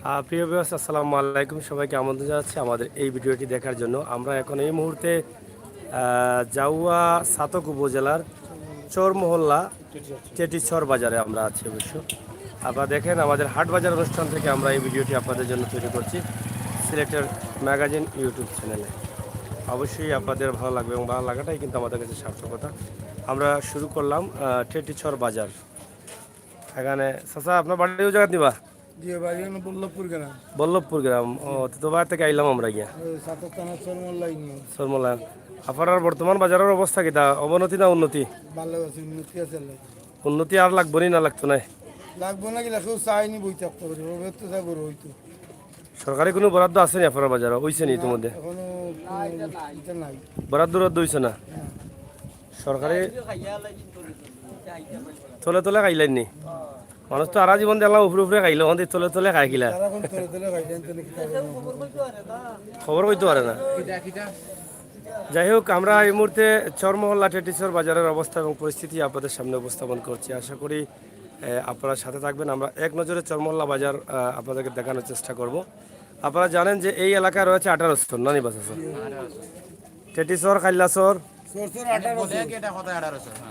প্রিয় ভিউয়ার্স, আসসালামু আলাইকুম। সবাইকে আমন্ত্রণ জানাচ্ছি আমাদের এই ভিডিওটি দেখার জন্য। আমরা এখন এই মুহূর্তে জাউয়া সাতক উপজেলার চর মহল্লা চেটিচর বাজারে আমরা আছি। অবশ্য আপনারা দেখেন আমাদের হাট বাজার অনুষ্ঠান থেকে আমরা এই ভিডিওটি আপনাদের জন্য তৈরি করছি সিলেটের ম্যাগাজিন ইউটিউব চ্যানেলে। অবশ্যই আপনাদের ভালো লাগবে এবং ভালো লাগাটাই কিন্তু আমাদের কাছে সার্থকতা। আমরা শুরু করলাম চেটিচর বাজার। এখানে চাচা আপনার বাড়িও জায়গা নিবা? বল্লভপুর গ্রাম। ও তো বাইরে থেকে আইলাম আমরা গিয়া সরমলা। আপনার বর্তমান বাজারের অবস্থা কি, তা অবনতি না উন্নতি? উন্নতি আর লাগবো না লাগতো না? সরকারি কোনো বরাদ্দ আছে নি আপনার বাজারে? হইছে নি ইতিমধ্যে? বরাদ্দ হইছে না? সরকারি তলে তলে খাইলেন নি? মানুষ তো আরা জীবন দেখলাম উপরে উপরে খাইলো, তলে তলে খাই কিলা খবর কইতে পারে না। যাই হোক, আমরা এই মুহূর্তে চরমহল্লা টেটিচর বাজারের অবস্থা এবং পরিস্থিতি আপনাদের সামনে উপস্থাপন করছি। আশা করি আপনারা সাথে থাকবেন। আমরা এক নজরে চরমহল্লা বাজার আপনাদেরকে দেখানোর চেষ্টা করব। আপনারা জানেন যে এই এলাকায় রয়েছে 18 স্তর, নানি বাসাসর, টেটিচর, খাইলাচর,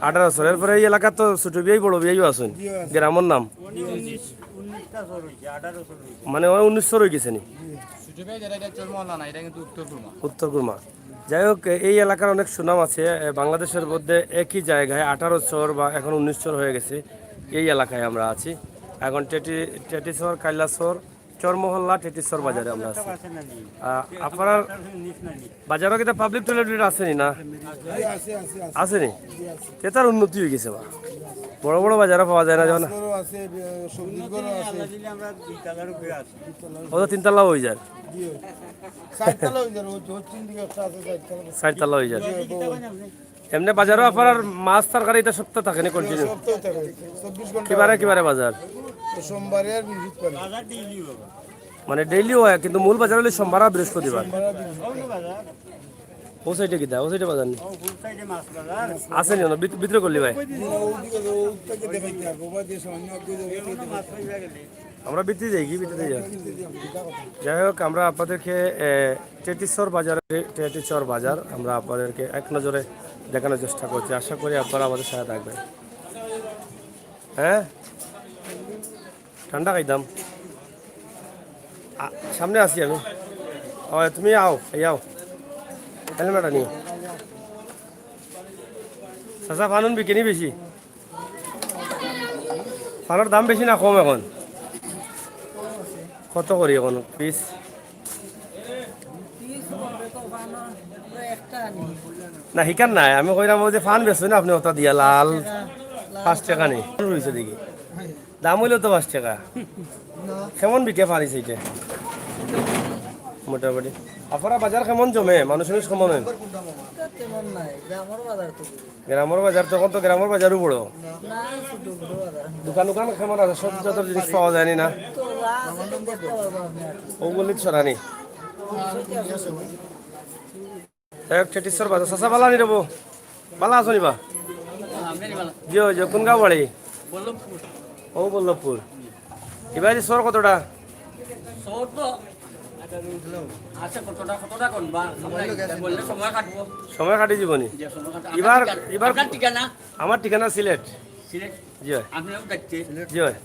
18 এরপরে এই এলাকা তো ছোট বিয়াই বড় বিয়াইও আছেন। গ্রামের নাম মানে 1900 হয়ে গেছে নি, উত্তর কুরমা। যাই হোক, এই এলাকার অনেক সুনাম আছে বাংলাদেশের মধ্যে। একই জায়গায় 18 চর বা এখন 19 চর হয়ে গেছে, এই এলাকায় আমরা আছি এখন। টেটিচর, কাইলাচর, চরমহল্লা টেটিচর বাজারে আমরা আছি। আপনার বাজারও কিন্তু পাবলিক টয়লেট আসেনি না? আসেনি? তার উন্নতি হয়ে গেছে বা বড় বড় বাজারে পাওয়া যায় না যখন? ও তো 3 তলা হয়ে যায়, 4 তলা হয়ে যায়। এমনি বাজারও আপনার মাছ তরকারি এটা সপ্তাহ থাকে না কন্টিনিউ? কিবারে কিবারে বাজার? মানে ডেইলি হয়, কিন্তু মূল বাজার হলে সোমবার আর বৃহস্পতিবার। ও সাইডে কিতা? ও সাইডে বাজার নেই আছে নি? ভিতরে করলি ভাই, আমরা ভিতরে যাই কি ভিতরে যাই। যাই হোক, আমরা আপনাদেরকে টেটিচর বাজার আমরা আপনাদেরকে এক নজরে দেখানোর চেষ্টা করছি। আশা করি আপনারা আমাদের সাথে থাকবেন। হ্যাঁ, ঠান্ডা খাইতাম, সামনে আসি আমি। ও তুমি আও, এই আও, হেলমেট আনিও। চাচা, ফানুন বিকিনি বেশি? ফানুর দাম বেশি না কম এখন? কত করি এখন পিস? না শিকার নাই, আমি কইলাম যে ফান বেচবেন না আপনি, ওটা দিয়া লাল 5 টাকা নেই রয়েছে দেখি, দাম হইলেও তো 5 টাকা। কেমন বিকে পারিস এইটা মোটামুটি? আপনারা বাজার কেমন জমে? মানুষ কেমন? গ্রামের বাজার তখন তো গ্রামের বাজারও বড়। দোকান দোকান কেমন আছে? সব যত জিনিস পাওয়া যায়নি না ওগুলি ছড়ানি। টেটিচর বাজার চাষা বালা নি দেবো? বালা আছো নিবা? জিও জিও। কোন গাঁও বাড়ি? ও বল্লভপুর। এবার সর কতটা? সময় কাটি জীবনী। এবার এবার আমার ঠিকানা সিলেট। জি হয়, জি হয়।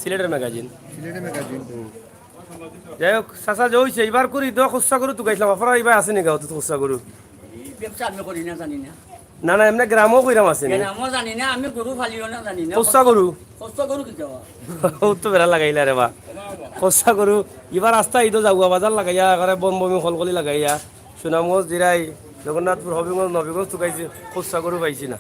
সিলেটের ম্যাগাজিন। যাই হোক, চাচা জইছে এবার করি তো খুচরা করু তো গাইছিলাম। আপনারা এবার আছে নি গাঁও তো খুচরা করু? না না, এমনি গ্রামও কইরাম আছে খুচরা করু তো বেড়া লাগাইলা রে বা খুচরা করু। এবার রাস্তা ঈদও যাগুয়া বাজার লাগাইয়া এবারে বমি খলকলি লাগাইয়া সুনামগঞ্জ, জিরাই, জগন্নাথপুর, হবিগঞ্জ, নবীগঞ্জ টুকাইছি, খুচরা করু পাইছি না।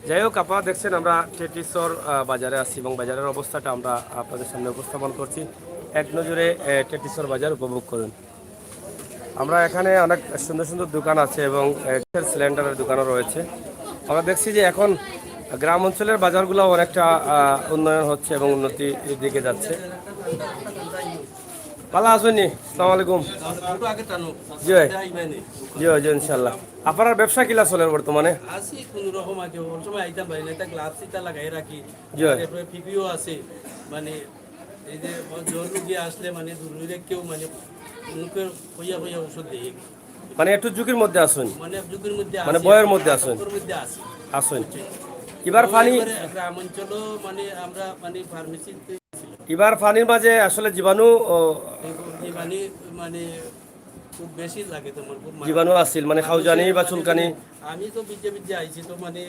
যাই হোক, আপনারা দেখছেন আমরা টেটিচর বাজারে আছি এবং বাজারের অবস্থাটা আমরা আপনাদের সামনে উপস্থাপন করছি। এক নজরে টেটিচর বাজার উপভোগ করুন। আমরা এখানে অনেক সুন্দর সুন্দর দোকান আছে এবং সিলিন্ডারের দোকানও রয়েছে। আমরা দেখছি যে এখন গ্রাম অঞ্চলের বাজারগুলো অনেকটা উন্নয়ন হচ্ছে এবং উন্নতির দিকে যাচ্ছে। ভালো আছেন নি? আসসালামু আলাইকুম। জি ভাই, জি ভাই, জি ইনশাল্লাহ। আপনার ব্যবসা কিলা চলে বর্তমানে? আছি কোনো রকম আছে ওর সময় আইতাম পারি না, এটা গ্লাভস এটা লাগাই রাখি। জি ভাই। তারপরে পিপিও আছে, মানে এই যে জ্বর রুগী আসলে মানে দূরে কেউ মানে মুখে হইয়া হইয়া ওষুধ দিই, মানে একটু ঝুঁকির মধ্যে আছেন, মানে যুগের মধ্যে মানে আছি, বয়ের মধ্যে আছেন, আতঙ্কের মধ্যে আছি। আছেন। এবার পানি, গ্রাম অঞ্চলও মানে আমরা মানে ফার্মেসিতে এবার পানির মাঝে আসলে জীবাণু মানে মানে খুব বেশি লাগে তোমার খুব জীবাণু আছিল, মানে খাওজানি বা চুলকানি। আমি তো বিদ্যে বিদ্যে আইছি তো মানে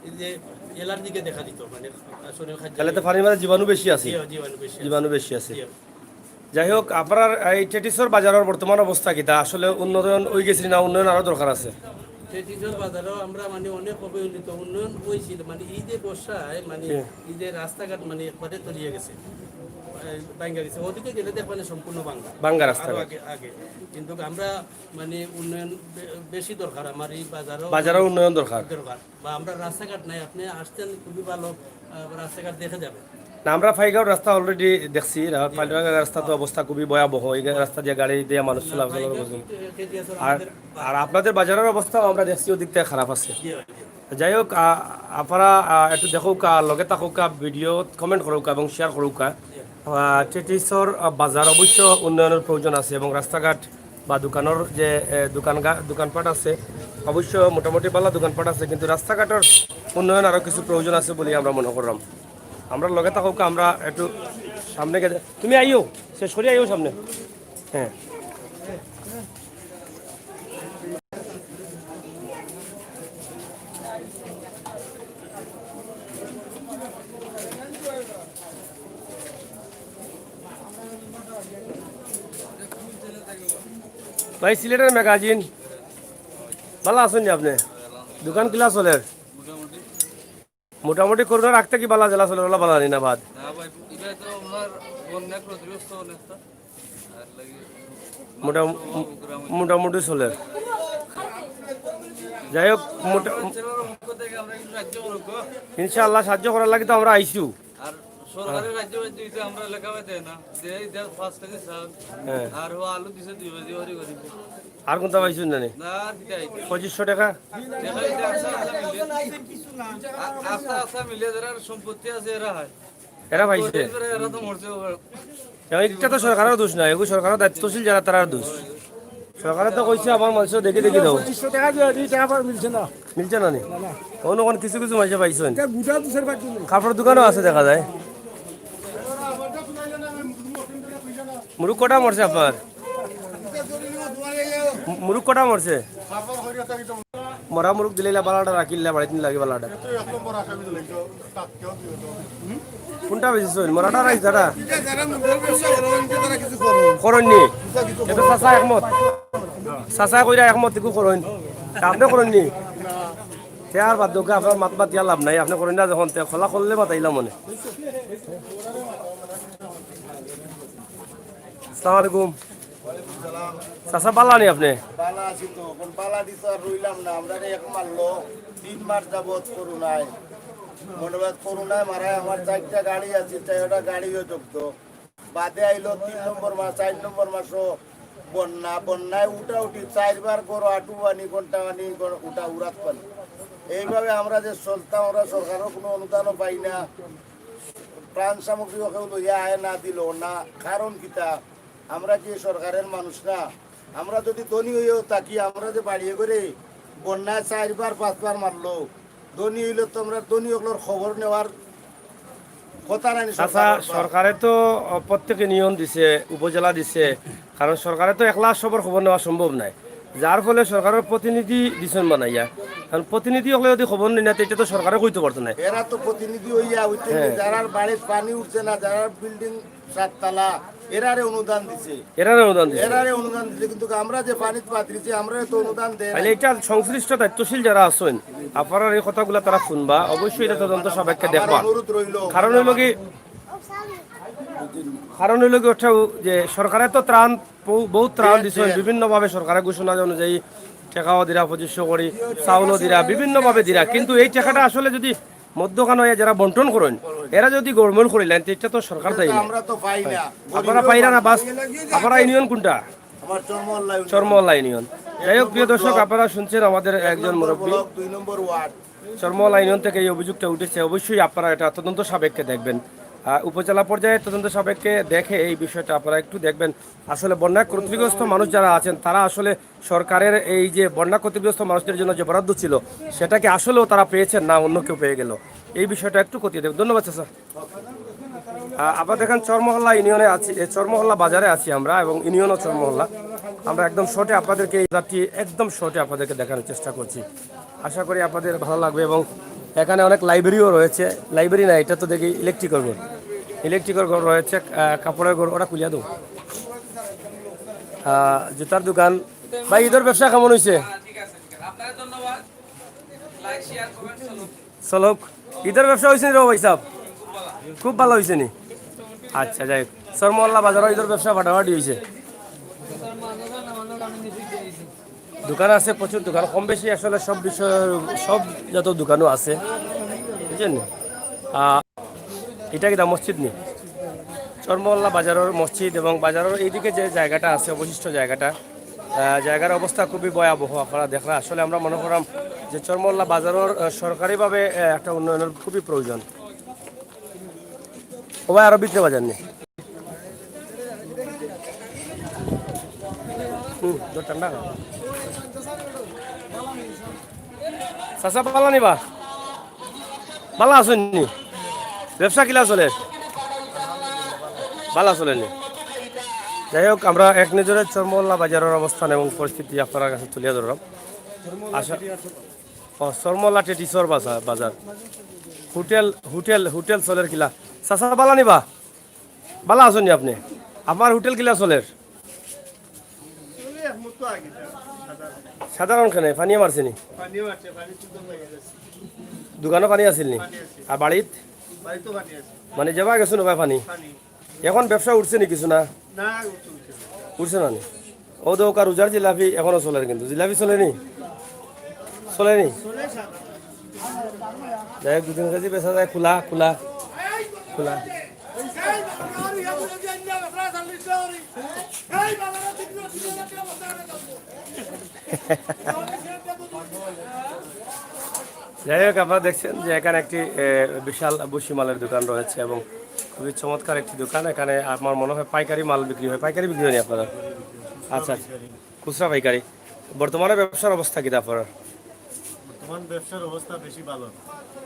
এই যে এলার দিকে দেখা দিত মানে শরীর তাহলে তো পানির মাঝে জীবাণু বেশি আছে, জীবাণু বেশি জীবাণু বেশি আছে। যাই হোক, আপনার এই টেটিসর বাজারের বর্তমান অবস্থা কিতা? আসলে উন্নয়ন হয়ে গেছে না উন্নয়ন আরো দরকার আছে? টেটিসর বাজারও আমরা মানে অনেক অবহেলিত উন্নয়ন হয়েছিল, মানে এই যে বর্ষায় মানে এই যে রাস্তাঘাট মানে একবারে তলিয়ে গেছে, ভাঙ্গা গেছে। ওদিকে গেলে দেখ মানে সম্পূর্ণ ভাঙ্গা ভাঙ্গা আরো রাস্তাঘাট। আগে আগে, কিন্তু আমরা মানে উন্নয়ন বেশি দরকার আমার এই বাজারও বাজারের উন্নয়ন দরকার। দরকার। বা আমরা রাস্তাঘাট নাই, আপনি আসতেন খুবই ভালো, রাস্তাঘাট দেখে যাবেন। না, আমরা ফাইগাঁও রাস্তা অলরেডি দেখছি। ফাইগাঁও রাস্তা তো অবস্থা খুবই ভয়াবহ, এই রাস্তা দিয়ে গাড়ি দিয়ে মানুষ চলাচল করছে। আর আর আপনাদের বাজারের অবস্থাও আমরা দেখছি ওদিক থেকে খারাপ আছে। যাই হোক, আপনারা একটু দেখুক, লগে থাকুক, ভিডিও কমেন্ট করুক এবং শেয়ার করুক। টেটিসর বাজার অবশ্য উন্নয়নের প্রয়োজন আছে এবং রাস্তাঘাট বা দোকানের যে দোকানপাট আছে অবশ্য মোটামুটি ভালো দোকানপাট আছে, কিন্তু রাস্তাঘাটের উন্নয়ন আরও কিছু প্রয়োজন আছে বলে আমরা মনে করলাম। আমরা লগে থাকুক, আমরা একটু সামনে গেলে তুমি আইও, শেষ করে আইও সামনে। হ্যাঁ, ভাই সিলেটের ম্যাগাজিন ভালো আছেন নি আপনি? দোকান কিলা চলে? মোটামুটি করোনা রাখতে কি বালা জেলা চলে বালা নি না বাদ? মোটামুটি চলে। যাই হোক, ইনশাআল্লাহ সাহায্য করার লাগে তো আমরা আইসু। সরকারের রাজ্য আমরা লেখা দেয় না, যে 5 কেজি চাল আর আলু দিছে 2 কেজি হরি করি। আর কোনটা পাইছুন না? না 2500 টাকা আচ্ছা মিলে যারা সম্পত্তি আছে এরা হয়, এরা পাইছে। এরা তো মরছে। এটা তো সরকারের দোষ না, এগুলো সরকারের দায়িত্বশীল যারা তারার দোষ। সরকারে তো কইছে আমার মানুষ দেখে দেখে দাও, মিলছে না নি? কোনো কোন কিছু কিছু মানুষ পাইছেন। কাপড়ের দোকানও আছে দেখা যায়। মুরুখ কটা মরছে আপনার? মুরুখ কটা মরছে? মরা মুরুখ দিলে বালাটা রাখিলে বাড়িতে লাগে বালাটা। কোনটা বেশি মরাটা রাইস দাদা করণনি? এটা চাচা একমত, চাচা কইরা একমত একু করণ, আপনি করণনি? তে আর বাদ দোকা আপনার মাত মাত দিয়া লাভ নাই, আপনি করেন না যখন তে খোলা করলে মাতাইলাম মনে। আসসালামু আলাইকুম। চাচা পালা নি আপনি? বালা আছি তো, কোন বালা দিত আর রইলাম না। আমরা এক মারলো 3 মাস যাবত করোনায়, মনোবাদ করোনায় মারায় আমার 4টা গাড়ি আছে, 4টা গাড়িও জব্দ। বাদে আইলো 3 নম্বর মাস, 4 নম্বর মাসও বন্যা, বন্যায় উঠা উঠি 4 বার করো আটু আনি ঘন্টা আনি উঠা উড়াত পানি। এইভাবে আমরা যে চলতাম, আমরা সরকারও কোনো অনুদানও পাই না, প্রাণ সামগ্রী ওকেও লইয়া আয় না দিল না। কারণ কিতা, আমরা কি সরকারের মানুষ না? আমরা যদি ধনী হইও থাকি, আমরা যে বাড়িয়ে করে বন্যায় 4 বার 5 বার মারলো, ধনী হইলে তো আমরা ধনী ওগুলোর খবর নেওয়ার কথা নাই। আচ্ছা, সরকারে তো প্রত্যেকে নিয়ম দিছে, উপজেলা দিছে, কারণ সরকারে তো একলা সবর খবর নেওয়া সম্ভব নাই, যার ফলে সরকারের প্রতিনিধি দিছেন বানাইয়া। কারণ প্রতিনিধি হলে যদি খবর নিই না এটা তো সরকারে কইতে পারতো না। এরা তো প্রতিনিধি হইয়া হইতে, যারা বাড়ির পানি উঠছে না, যারা বিল্ডিং 7 তলা, এরারে অনুদান দিছে, এরারে অনুদান দিছে, এরারে অনুদান দিছে। কিন্তু আমরা যে পানিতে পাত্রিছি, আমরা তো অনুদান দেয় না। তাহলে এটা সংশ্লিষ্ট দায়িত্বশীল যারা আছেন, আপনারা এই কথাগুলো তারা শুনবা, অবশ্যই এটা তদন্ত সাপেক্ষে দেখবা। অনুরোধ রইল, কারণ হইল কি, ওটা যে সরকারে তো ত্রাণ বহুত ত্রাণ দিচ্ছেন বিভিন্নভাবে, সরকারের ঘোষণা অনুযায়ী টাকাও দিরা 2500 করে, চাউলও দিরা বিভিন্নভাবে দিরা, কিন্তু এই টাকাটা আসলে যদি মধ্যখান হয়ে যারা বন্টন করেন এরা যদি গভর্নমেন্ট করিলেন তো এটা তো সরকার দায়ী না। আমরা তো পাই না। আপনারা পাইরা না বাস আপনারা ইউনিয়ন কোনটা? আমার চরমহল্লা চরমহল্লা ইউনিয়ন। যাই হোক প্রিয় দর্শক, আপনারা শুনছেন আমাদের একজন মুরব্বী 2 নম্বর ওয়ার্ড। চরমহল্লা ইউনিয়ন থেকে এই অভিযোগটা উঠেছে। অবশ্যই আপনারা এটা তদন্ত সাপেক্ষে দেখবেন, উপজেলা পর্যায়ে তদন্ত সাপেক্ষে দেখে এই বিষয়টা আপনারা একটু দেখবেন। আসলে বন্যা ক্ষতিগ্রস্ত মানুষ যারা আছেন তারা আসলে সরকারের এই যে বন্যা ক্ষতিগ্রস্ত মানুষদের জন্য যে বরাদ্দ ছিল সেটাকে আসলেও তারা পেয়েছেন না অন্য কেউ পেয়ে গেল, এই বিষয়টা একটু খতিয়ে দেখবেন। ধন্যবাদ স্যার। আপনারা দেখেন চরমহল্লা ইউনিয়নে আছি, চরমহল্লা বাজারে আছি আমরা, এবং ইউনিয়নও চরমহল্লা। আমরা একদম শর্টে আপনাদেরকে এই রাতটি একদম শর্টে আপনাদেরকে দেখানোর চেষ্টা করছি। আশা করি আপনাদের ভালো লাগবে। এবং এখানে অনেক লাইব্রেরিও রয়েছে। লাইব্রেরি না, এটা তো দেখি ইলেকট্রিক্যাল ঘর, ইলেকট্রিক্যাল ঘর রয়েছে, কাপড়ের ঘর, ওটা খুলিয়া দেবো, জুতার দোকান। ভাই ঈদের ব্যবসা কেমন হয়েছে? চলক, ঈদের ব্যবসা হয়েছে নি ভাই সাহেব? খুব ভালো হয়েছে নি? আচ্ছা, যাই হোক, চরমহল্লা বাজারও ঈদের ব্যবসা ফাটাফাটি হয়েছে। দোকান আছে, প্রচুর দোকান, কম বেশি আসলে সব বিষয় সব যত দোকানও আছে, বুঝছেন। এটা কিনা মসজিদ নেই, চরমহল্লা বাজারের মসজিদ এবং বাজারের এইদিকে যে জায়গাটা আছে অবশিষ্ট জায়গাটা, জায়গার অবস্থা খুবই ভয়াবহ। আপনারা দেখলা আসলে আমরা মনে করাম যে চরমহল্লা বাজারের সরকারিভাবে একটা উন্নয়নের খুবই প্রয়োজন। ও ভাই আরো বিক্রি বাজার নেই, ঠান্ডা চাষা পালা নিবা ভালো আসেন নি? ব্যবসা কিলা চলে? ভালো চলেনি? যাই হোক, আমরা এক নজরে চরমহল্লা বাজারের অবস্থান এবং পরিস্থিতি আপনার কাছে তুলিয়া ধরলাম। আশা চরমহল্লা টেটিসর বাজার, হোটেল হোটেল হোটেল চলের কিলা চাষা বালা নিবা? ভালো আসেন নি আপনি? আমার হোটেল কিলা চলের? সাধারণ খানে পানি মারছে নি? দোকানও পানি আছিল নি? আর বাড়িত মানে যাবা গেছো না ভাই পানি? এখন ব্যবসা উঠছে নি কিছু? না উঠছে না নি? ও দোকান রোজার জিলাপি এখনো চলে, কিন্তু জিলাপি চলেনি? চলেনি? যাই হোক, 2-3 কেজি বেচা যায়। খোলা খোলা খোলা যাই হোক, আপনারা দেখছেন যে এখানে একটি বিশাল ভুসিমালের দোকান রয়েছে এবং খুবই চমৎকার একটি দোকান। এখানে আমার মনে হয় পাইকারি মাল বিক্রি হয়। পাইকারি বিক্রি হয়নি আপনারা? আচ্ছা, খুচরা পাইকারি। বর্তমানে ব্যবসার অবস্থা কি আপনার? বর্তমান ব্যবসার অবস্থা বেশি ভালো,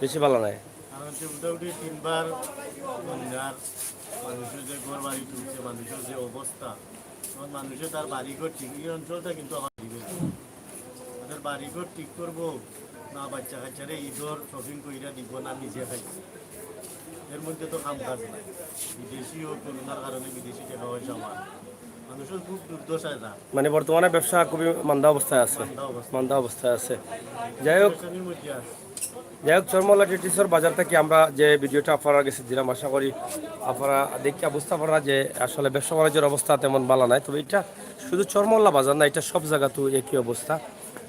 বেশি ভালো নাই, কারণ হচ্ছে মোটামুটি 3বার বন্যার মানুষের যে ঘর বাড়ি তুলছে, মানুষের যে অবস্থা, তখন মানুষের তার বাড়িঘর ঠিক, এই অঞ্চলটা কিন্তু আমার তাদের বাড়িঘর ঠিক করবো না, বাচ্চা কাচ্চারে ঈদর শপিং কইরা দিব না, নিজে খাইছে, এর মধ্যে তো কাম কাজ নাই। বিদেশিও করোনার কারণে বিদেশি টাকা পয়সা আমার মানুষের খুব দুর্দশায় না, মানে বর্তমানে ব্যবসা খুবই মান্দা অবস্থায় আছে, মান্দা অবস্থায় আছে। যাই হোক, মধ্যে আছে। যাই হোক, চরমহল্লা টেটিসর বাজার থেকে আমরা যে ভিডিওটা আপনারা কাছে দিলাম, আশা করি আপনারা দেখে বুঝতে পারা যে আসলে ব্যবসা বাণিজ্যের অবস্থা তেমন ভালো নাই। তবে এটা শুধু চরমহল্লা বাজার না, এটা সব জায়গাতে একই অবস্থা।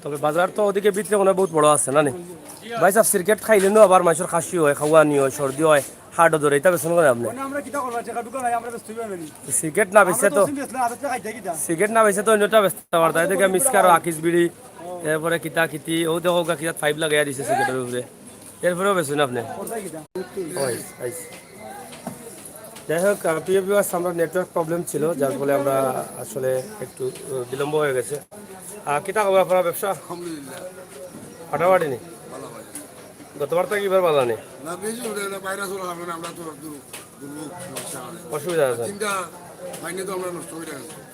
তবে বাজার তো ওদিকে বিক্রি মনে বহুত বড় আছে না নি ভাই সাহেব? সিগারেট খাইলেও আবার মানুষের খাসি হয়, খাওয়ানি হয়, সর্দি হয়, হার্টও ধরে, এটা বেছেন করে আপনি? সিগারেট না বেছে তো সিগারেট না বেছে তো অন্যটা বেচতে পারতো। এদিকে মিসকার আকিস বিড়ি, এরপরে কিতা কিতি, ও দেখো কিতা 5 লাগাইয়া দিছে সিগারেটের উপরে, এরপরেও বেছেন আপনি? যাই হোক, প্রিয় ভিউয়ার্স, আমরা নেটওয়ার্ক প্রবলেম ছিল, যার ফলে আমরা আসলে একটু বিলম্ব হয়ে গেছে। কিতা খবর আপনার ব্যবসা? ফাটাফাটি নি? গতবার তো কিবার ভালো নেই, অসুবিধা আছে,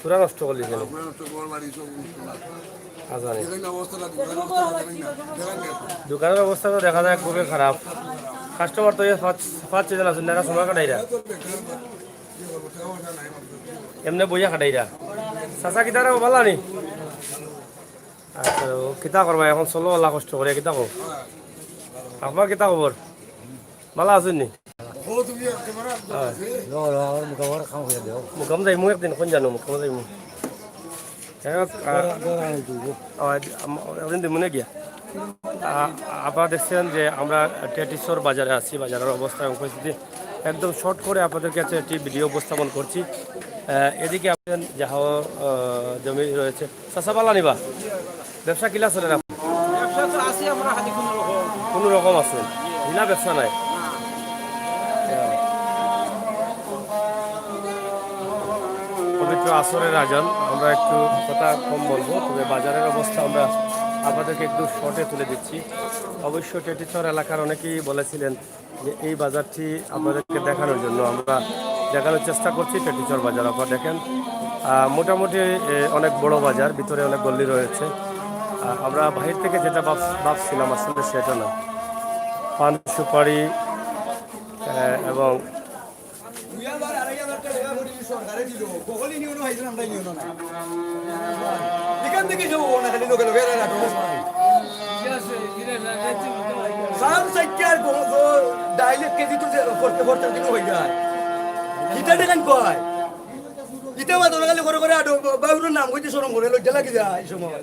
পুরা নষ্ট করে দিয়েছেন। আচ্ছা, দোকানের অবস্থা তো দেখা যায় খুবই খারাপ। কাস্টমার তো পাঁচ-6 জন আছেন, না সময় কাটাইরা এমনি বইয়া কাটাইরা। চাচা কিতা রাখো ভালো নি? আচ্ছা, কিতা করবা এখন? চলো আল্লাহ কষ্ট করে, কিতা কো আপনার কিতা খবর? ভালো আছেন নি? মুখাম যাই মু একদিন, কোন জানো মুখাম যাই মু একদিন দিমু নে গিয়া আপনারা দেখছেন যে আমরা টেটিসর বাজারে আছি, বাজারের অবস্থা এবং পরিস্থিতি একদম শর্ট করে আপনাদের কাছে একটি ভিডিও উপস্থাপন করছি। এদিকে আপনার যাহ জমি রয়েছে চাষাবালা নিবা ব্যবসা কিলা চলে না? কোনো রকম আছে বিনা ব্যবসা নাই। পবিত্র আসরের আজান, আমরা একটু কথা কম বলবো, তবে বাজারের অবস্থা আমরা আপনাদেরকে একটু শর্টে তুলে দিচ্ছি। অবশ্য টেটিচর এলাকার অনেকেই বলেছিলেন যে এই বাজারটি আপনাদেরকে দেখানোর জন্য আমরা দেখানোর চেষ্টা করছি। টেটিচর বাজার আপনারা দেখেন মোটামুটি অনেক বড় বাজার, ভিতরে অনেক গল্লি রয়েছে। আমরা বাহির থেকে যেটা ভাবছিলাম আসলে সেটা না। পান সুপারি এবং নাম কইতে সরম করে লজ্জা লাগে যায় এই সময়।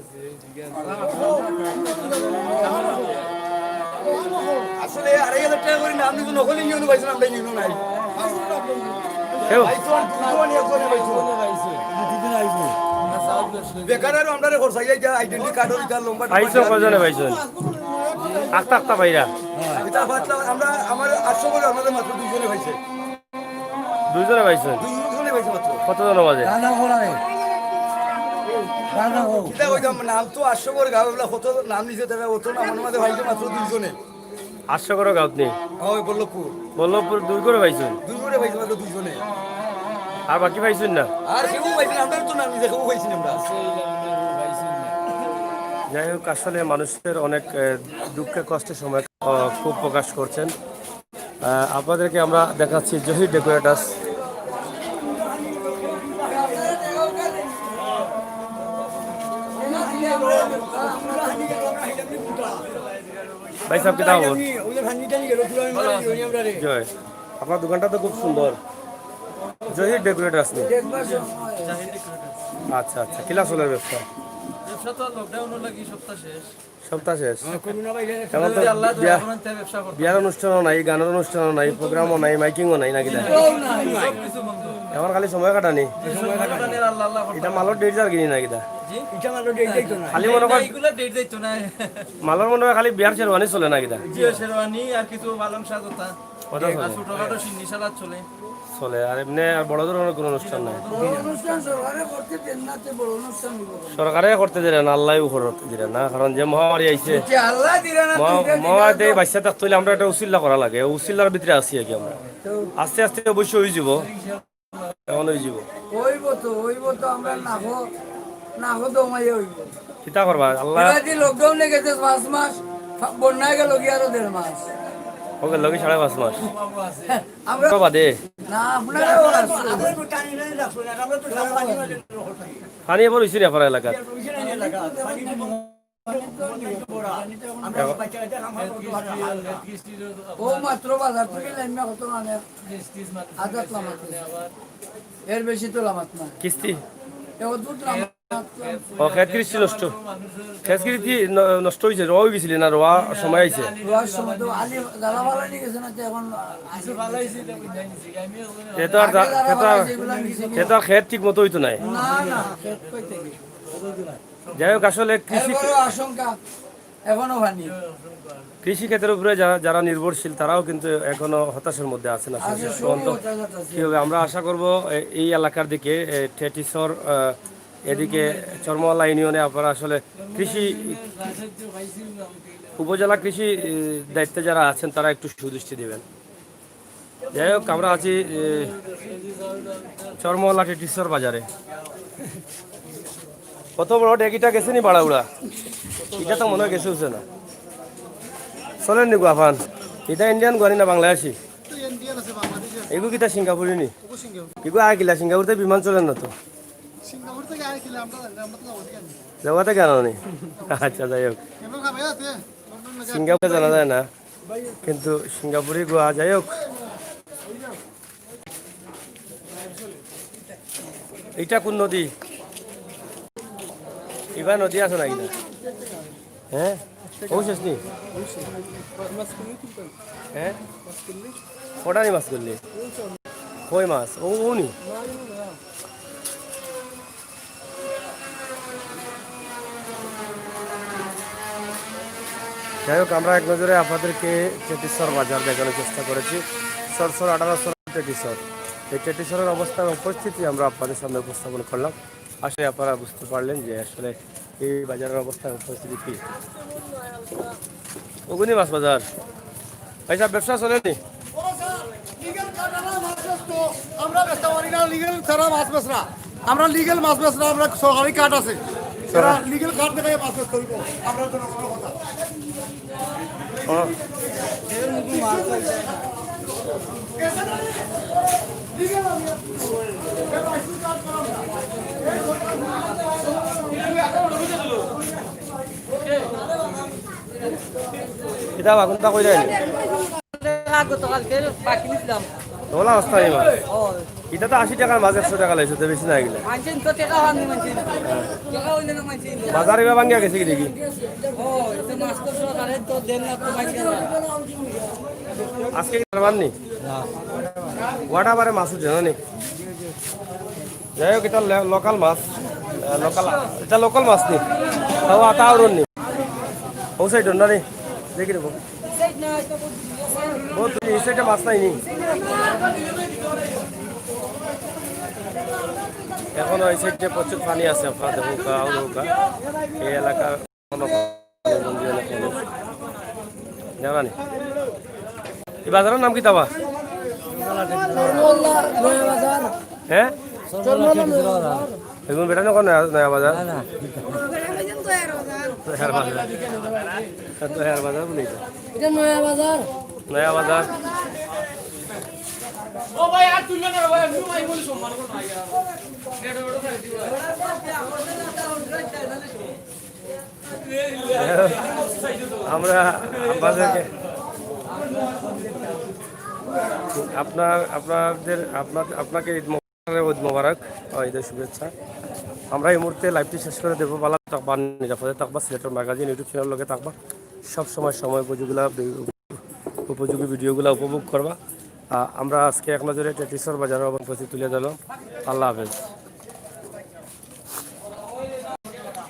আসলে 2,500 টাকা করে নাম দিতে নকলি নিয়ে পাইছিলাম, আমরা নিয়ে নাই। বেকারের আমরা খরচা আইডেন্টি কার্ড লম্বা পাইছো কজনে পাইছেন? আক্তা আক্তা ভাইরা আমরা আমার 800 করে আমাদের মাত্র 2 জনে পাইছে। 2 জনে পাইছেন? 2 জনে পাইছে মাত্র। কতজন বাজে? নাম তো 800 করে গাঁও কত নাম নিচে দেবে অত না, আমার মাঝে পাইছে মাত্র 2 জনে। 800 করে গাঁত নেই? ওই বল্লভপুর। বল্লভপুর 2 করে পাইছেন? 2 করে পাইছে মাত্র 2 জনে। আর বাকি পাইছেন না? আর কেউ পাইছে না, আমরা তো নাম নিচে কেউ পাইছি না আমরা। যাই হোক, আসলে মানুষের অনেক দুঃখে কষ্টের সময় খুব প্রকাশ করছেন। আপনাদেরকে আমরা দেখাচ্ছি জহির ডেকোরেটার্স। ভাই সাহেব কিতা খবর? জয়, আপনার দোকানটা তো খুব সুন্দর। জহির ডেকোরেটার্স নেই? আচ্ছা আচ্ছা, কিলা চলের ব্যবসা? ব্যবসা তো লকডাউন লাগি সপ্তাহ শেষ। সপ্তাহ শেষ? এখন তো আল্লাহ দয়া করেন তাই ব্যবসা করতে। বিয়ার অনুষ্ঠানও নাই, গানের অনুষ্ঠানও নাই, প্রোগ্রামও নাই, মাইকিংও নাই নাকি? সব কিছু বন্ধ। এখন খালি সময় কাটানি। সময় কাটানোর আল্লাহ আল্লাহ করতে। এটা মালর ডেট যার কিনি নাকি? জি এটা মাত্র ডেট দিত না। খালি মনে কর এইগুলা ডেট যাইতো না। মালর মনে হয় খালি বিয়ার শেরওয়ানি চলে নাকি? জিও শেরওয়ানি আর কিছু বালং সাজতা কথা আর চলে ছোটখাটো সিন্নি সালাদ চলে। চলে, আর এমনি আর বড় ধরনের কোনো অনুষ্ঠান নাই। সরকারে করতে দিলেন, আল্লাহ করতে দিলেন না, কারণ যে মহামারী আইছে, মহামারীতে বাচ্চা থাকতে হইলে আমরা একটা উচিল্লা করা লাগে। উচিল্লার ভিতরে আছি আর কি আমরা। আস্তে আস্তে অবশ্যই হয়ে যাব, এখন হয়ে যাব। চিন্তা করবা আল্লাহ লকডাউনে গেছে 5 মাস, বন্যায় গেল কি আরো 1.5 মাস। ওকে লগে 5.5 মাস আমরা বাদে না আপনারাও পানি এবার হয়েছে না আপনার এলাকার? ও মাত্র বাজার থেকে লাইমা কত মানে আজাদ লামাত এর বেশি তো লামাত না কিস্তি এও দুধ লামাত ও খেত কৃষি নষ্ট, খেত কৃষি নষ্ট হয়েছে, রোয়া গেছিল না? রোয়া সময় আইছে, রোয়ার সময় তো আলি জ্বালা ভালো নিয়ে গেছে না, তো এখন খেত আর খেত ঠিক মতো হইতো নাই। না না খেত কইতে কি যাই হোক, আসলে কৃষি এর আশঙ্কা এখনো হয়নি। কৃষি ক্ষেত্রের উপরে যারা নির্ভরশীল তারাও কিন্তু এখনো হতাশার মধ্যে আছেন। আসলে কি হবে আমরা আশা করব এই এলাকার দিকে টেটিসর এদিকে চরমওয়ালা ইউনিয়নে আপনারা আসলে কৃষি উপজেলা কৃষি দায়িত্বে যারা আছেন তারা একটু সুদৃষ্টি দেবেন। যাই হোক, আমরা আছি চরমওয়ালা টেটিসর বাজারে। কত বড় ডেকিটা গেছে নি বাড়াউড়া? এটা তো মনে হয় গেছে হচ্ছে না। চলেন নি গুয়াফান? এটা ইন্ডিয়ান গুয়ানি না বাংলাদেশি? এগুলো কিটা সিঙ্গাপুরি নি? এগুলো আর কিলা সিঙ্গাপুরতে বিমান চলেন না তো? যাওয়াতে কেন নি? আচ্ছা, যাই হোক, সিঙ্গাপুরে জানা যায় না, কিন্তু সিঙ্গাপুরি গোয়া। যাই হোক, এইটা কোন নদী? এবার নদী আছে নাকি? হ্যাঁ, ও শেষ নি হ্যাঁ কটা নি মাছ করলি কই মাছ ও ও নি যাই হোক আমরা এক নজরে আপনাদেরকে টেটিসর বাজার দেখানোর চেষ্টা করেছি সরসর 1800 টেটিসর এই টেটিসরের অবস্থা এবং পরিস্থিতি আমরা আপনাদের সামনে উপস্থাপন করলাম আসলে আপনারা বুঝতে পারলেন যে আসলে এই বাজারের অবস্থা এবং পরিস্থিতি কী ওগুনি মাছ বাজার এইসব ব্যবসা চলেনি আমরা বেচতে পারি না লিগেল ছাড়া মাছ বেচরা আমরা লিগেল মাছ বেচরা আমরা সরকারি কার্ড আছে সেটা লিগেল কার্ড দেখে মাছ বেচতে হইব আমরা কোনো কথা এটা বাগুনটা কই যায় গতকালকে পাখি নিছিলাম ওলা অবস্থা এই মাছ এটা তো 80 টাকার মাছ 100 টাকা লাইছে তো বেশি না এগুলো মানছেন তো টাকা ভাঙি মানছেন টাকা হইলে না মানছেন বাজারে বা ভাঙ্গিয়া গেছে কি দেখি ও এটা মাছ তো সরকারে তো দেন না তো ভাঙি না আজকে কি পারবাননি ওয়াটা বারে মাছ উঠছে না নি যাই হোক এটা লোকাল মাছ লোকাল এটা লোকাল মাছ নি তাও আতা আউরন নি ও সাইড না রে দেখি রে বহুত এই সাইডে মাছ নাই নি এখন এই সাইডে প্রচুর পানি আছে আপনারা দেখুন আউরৌকা এই এলাকার কোনো জানানি এই বাজারের নাম কি তাবা হ্যাঁ এখন বেটা নয় নয়া বাজার হেয়ার বাজার তো হেয়ার বাজার বলি এটা নয়া বাজার নয়া বাজার আমরা আপনাদেরকে আপনাকে ঈদ মোবারক ঈদের শুভেচ্ছা আমরা এই মুহূর্তে লাইভটি শেষ করে দেবো বালা থাকবা নিরাপদে থাকবা সিলেটের ম্যাগাজিন ইউটিউব চ্যানেল লগে থাকবা সবসময় সময় উপযোগী ভিডিওগুলো উপভোগ করবা আমরা আজকে এক নজরে টেটিসর বাজারের অবস্থা তুলে দিলাম আল্লাহ হাফেজ